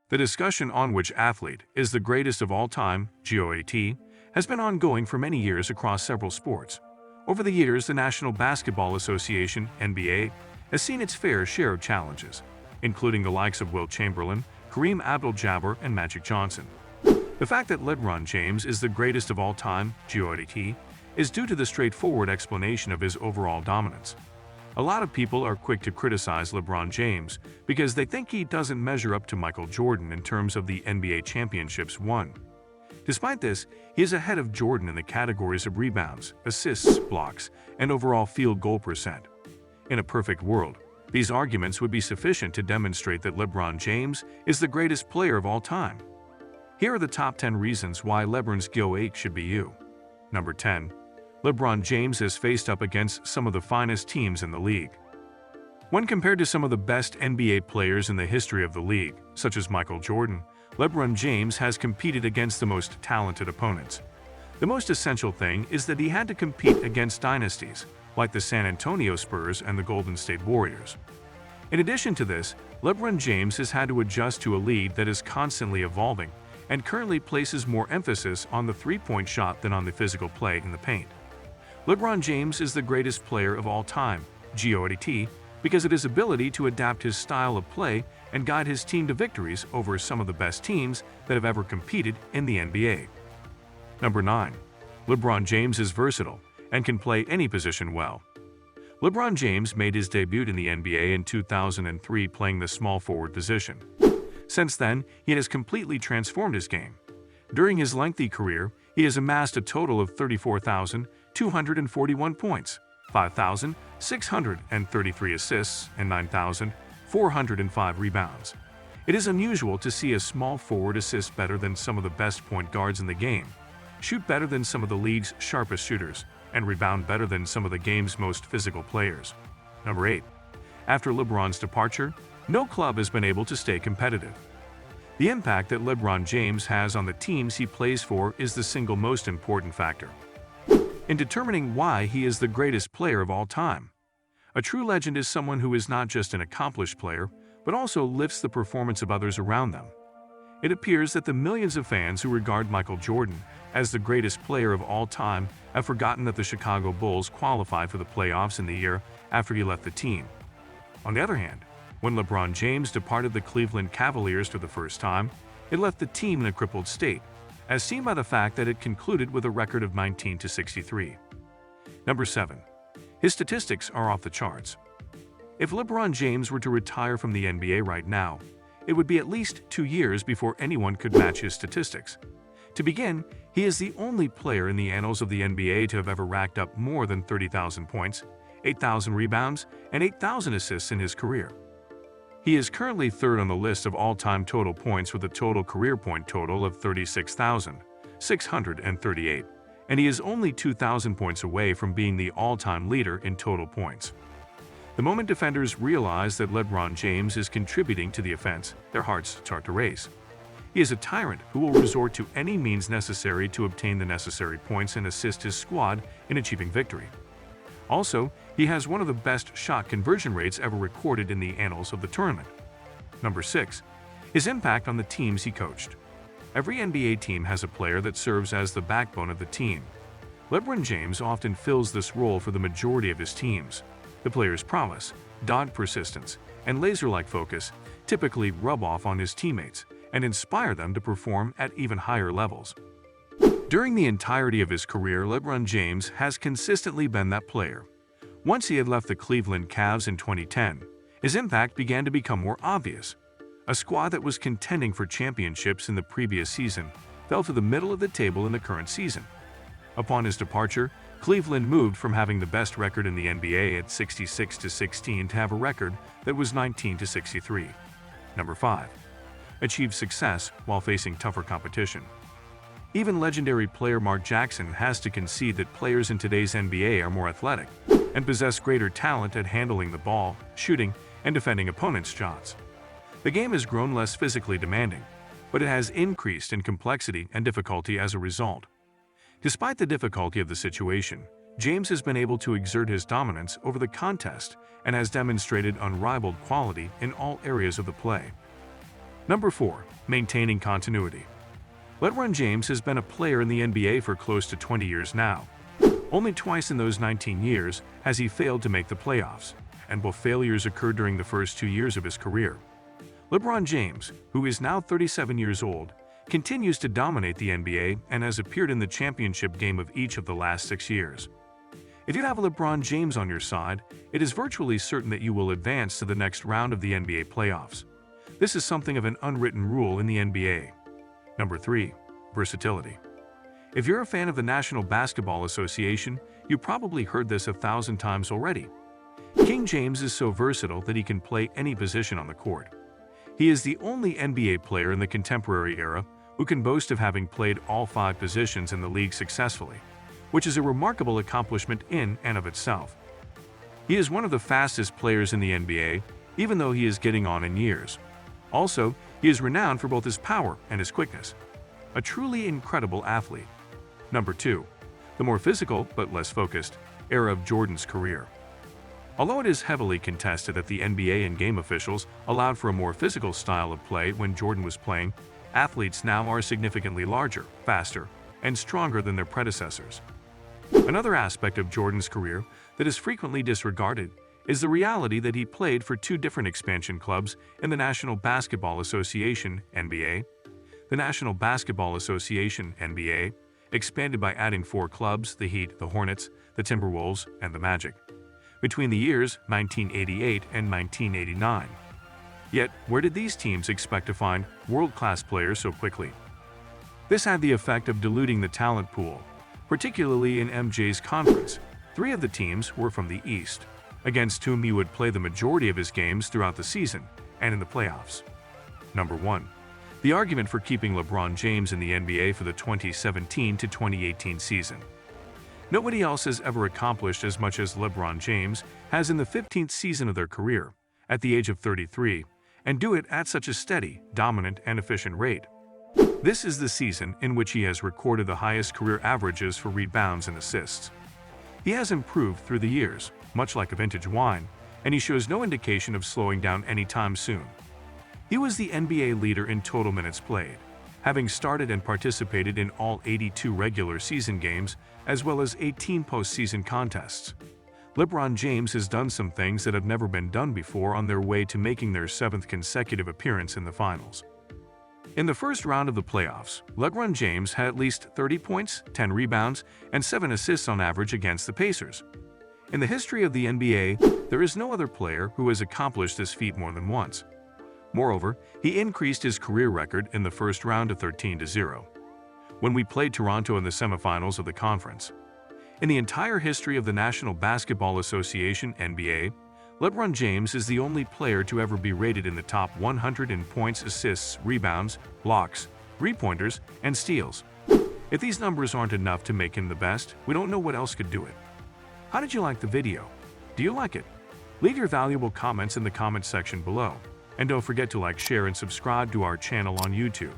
The discussion on which athlete is the greatest of all time, GOAT, has been ongoing for many years across several sports. Over the years, the National Basketball Association (NBA) has seen its fair share of challenges, including the likes of Wilt Chamberlain, Kareem Abdul-Jabbar, and Magic Johnson. The fact that Lebron James is the greatest of all time, GOAT, is due to the straightforward explanation of his overall dominance. A lot of people are quick to criticize LeBron James because they think he doesn't measure up to Michael Jordan in terms of the NBA championships won. Despite this, he is ahead of Jordan in the categories of rebounds, assists, blocks, and overall field goal percent. In a perfect world, these arguments would be sufficient to demonstrate that LeBron James is the greatest player of all time. Here are the top 10 reasons why LeBron's GOAT should be you. Number 10. LeBron James has faced up against some of the finest teams in the league. When compared to some of the best NBA players in the history of the league, such as Michael Jordan, LeBron James has competed against the most talented opponents. The most essential thing is that he had to compete against dynasties, like the San Antonio Spurs and the Golden State Warriors. In addition to this, LeBron James has had to adjust to a league that is constantly evolving and currently places more emphasis on the three-point shot than on the physical play in the paint. LeBron James is the greatest player of all time, GOAT, because of his ability to adapt his style of play and guide his team to victories over some of the best teams that have ever competed in the NBA. Number 9. LeBron James is versatile and can play any position well. LeBron James made his debut in the NBA in 2003 playing the small forward position. Since then, he has completely transformed his game. During his lengthy career, he has amassed a total of 34,241 points, 5,633 assists, and 9,405 rebounds. It is unusual to see a small forward assist better than some of the best point guards in the game, shoot better than some of the league's sharpest shooters, and rebound better than some of the game's most physical players. Number 8. After LeBron's departure, no club has been able to stay competitive. The impact that LeBron James has on the teams he plays for is the single most important factor in determining why he is the greatest player of all time. A true legend is someone who is not just an accomplished player, but also lifts the performance of others around them. It appears that the millions of fans who regard Michael Jordan as the greatest player of all time have forgotten that the Chicago Bulls qualified for the playoffs in the year after he left the team. On the other hand, when LeBron James departed the Cleveland Cavaliers for the first time, it left the team in a crippled state, as seen by the fact that it concluded with a record of 19-63. Number 7. His statistics are off the charts. If LeBron James were to retire from the NBA right now, it would be at least 2 years before anyone could match his statistics. To begin, he is the only player in the annals of the NBA to have ever racked up more than 30,000 points, 8,000 rebounds, and 8,000 assists in his career. He is currently third on the list of all-time total points with a total career point total of 36,638, and he is only 2,000 points away from being the all-time leader in total points. The moment defenders realize that LeBron James is contributing to the offense, their hearts start to race. He is a tyrant who will resort to any means necessary to obtain the necessary points and assist his squad in achieving victory. Also, he has one of the best shot conversion rates ever recorded in the annals of the tournament. Number 6. His impact on the teams he coached. Every NBA team has a player that serves as the backbone of the team. LeBron James often fills this role for the majority of his teams. The player's prowess, dogged persistence, and laser-like focus typically rub off on his teammates and inspire them to perform at even higher levels. During the entirety of his career, LeBron James has consistently been that player. Once he had left the Cleveland Cavs in 2010, his impact began to become more obvious. A squad that was contending for championships in the previous season fell to the middle of the table in the current season. Upon his departure, Cleveland moved from having the best record in the NBA at 66-16 to have a record that was 19-63. Number 5. Achieved success while facing tougher competition. Even legendary player Mark Jackson has to concede that players in today's NBA are more athletic and possess greater talent at handling the ball, shooting, and defending opponents' shots. The game has grown less physically demanding, but it has increased in complexity and difficulty as a result. Despite the difficulty of the situation, James has been able to exert his dominance over the contest and has demonstrated unrivaled quality in all areas of the play. Number 4. Maintaining continuity. LeBron James has been a player in the NBA for close to 20 years now. Only twice in those 19 years has he failed to make the playoffs, and both failures occurred during the first 2 years of his career. LeBron James, who is now 37 years old, continues to dominate the NBA and has appeared in the championship game of each of the last 6 years. If you have LeBron James on your side, it is virtually certain that you will advance to the next round of the NBA playoffs. This is something of an unwritten rule in the NBA. Number 3. Versatility. If you're a fan of the National Basketball Association, you probably heard this 1,000 times already. King James is so versatile that he can play any position on the court. He is the only NBA player in the contemporary era who can boast of having played all 5 positions in the league successfully, which is a remarkable accomplishment in and of itself. He is one of the fastest players in the NBA, even though he is getting on in years. Also, he is renowned for both his power and his quickness. A truly incredible athlete. Number 2. The more physical, but less focused, era of Jordan's career. Although it is heavily contested that the NBA and game officials allowed for a more physical style of play when Jordan was playing, athletes now are significantly larger, faster, and stronger than their predecessors. Another aspect of Jordan's career that is frequently disregarded is the reality that he played for 2 different expansion clubs in the National Basketball Association (NBA). The National Basketball Association (NBA) expanded by adding 4 clubs: the Heat, the Hornets, the Timberwolves, and the Magic, between the years 1988 and 1989. Yet, where did these teams expect to find world-class players so quickly? This had the effect of diluting the talent pool, particularly in MJ's conference. 3 of the teams were from the East, against whom he would play the majority of his games throughout the season and in the playoffs. Number 1. The argument for keeping LeBron James in the NBA for the 2017 to 2018 season. Nobody else has ever accomplished as much as LeBron James has in the 15th season of their career, at the age of 33, and do it at such a steady, dominant, and efficient rate. This is the season in which he has recorded the highest career averages for rebounds and assists. He has improved through the years, much like a vintage wine, and he shows no indication of slowing down anytime soon. He was the NBA leader in total minutes played, having started and participated in all 82 regular season games as well as 18 postseason contests. LeBron James has done some things that have never been done before on their way to making their 7th consecutive appearance in the finals. In the first round of the playoffs, LeBron James had at least 30 points, 10 rebounds, and 7 assists on average against the Pacers. In the history of the NBA, there is no other player who has accomplished this feat more than once. Moreover, he increased his career record in the first round to 13-0, when we played Toronto in the semifinals of the conference. In the entire history of the National Basketball Association (NBA), LeBron James is the only player to ever be rated in the top 100 in points, assists, rebounds, blocks, three-pointers, and steals. If these numbers aren't enough to make him the best, we don't know what else could do it. How did you like the video? Do you like it? Leave your valuable comments in the comment section below. And don't forget to like, share, and subscribe to our channel on YouTube.